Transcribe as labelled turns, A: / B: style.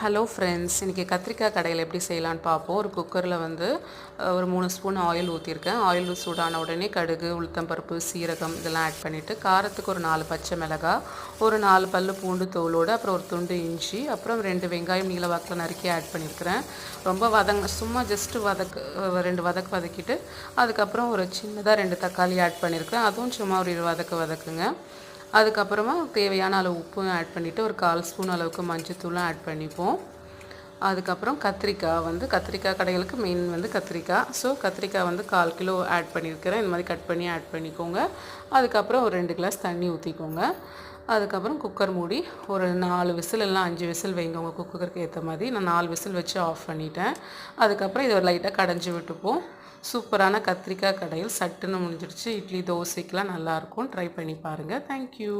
A: Hello friends, இன்றைக்கி கத்திரிக்காய் கடையில் எப்படி செய்யலான்னு பார்ப்போம். ஒரு குக்கரில் வந்து ஒரு 3 ஸ்பூன் ஆயில் ஊற்றிருக்கேன். ஆயில் சூடான உடனே கடுகு, உளுத்தம்பருப்பு, சீரகம் இதெல்லாம் ஆட் பண்ணிவிட்டு, காரத்துக்கு ஒரு 4 பச்சை மிளகாய், ஒரு 4 பல்லு பூண்டு தோலோடு, அப்புறம் ஒரு துண்டு இஞ்சி, அப்புறம் 2 வெங்காயம் நீல வாக்கில் நறுக்கி ஆட் பண்ணியிருக்கிறேன். ரொம்ப சும்மா ஜஸ்ட்டு 2 வதக்கிட்டு அதுக்கப்புறம் ஒரு சின்னதாக 2 தக்காளி ஆட் பண்ணியிருக்கிறேன். அதுவும் சும்மா ஒரு வதக்குங்க. அதுக்கப்புறமா தேவையான அளவு உப்பும் ஆட் பண்ணிவிட்டு ஒரு 1/4 ஸ்பூன் அளவுக்கு மஞ்சத்தூளும் ஆட் பண்ணிப்போம். அதுக்கப்புறம் கத்திரிக்காய் கடைகளுக்கு மெயின் வந்து கத்திரிக்காய். ஸோ கத்திரிக்காய் வந்து 1/4 கிலோ ஆட் பண்ணியிருக்கிறேன். இந்த மாதிரி கட் பண்ணி ஆட் பண்ணிக்கோங்க. அதுக்கப்புறம் ஒரு 2 கிளாஸ் தண்ணி ஊற்றிக்கோங்க. அதுக்கப்புறம் குக்கர் மூடி ஒரு 4 விசில் இல்லைனா 5 விசில் வைங்க. உங்கள் குக்கருக்கு ஏற்ற மாதிரி. நான் 4 விசில் வச்சு ஆஃப் பண்ணிட்டேன். அதுக்கப்புறம் இதை ஒரு லைட்டாக கடைஞ்சி விட்டுப்போம். சூப்பரான கத்திரிக்காய் கடையில் சட்டுன்னு முடிஞ்சிடுச்சு. இட்லி, தோசைக்கெலாம் நல்லாயிருக்கும். ட்ரை பண்ணி பாருங்கள். தேங்க்யூ.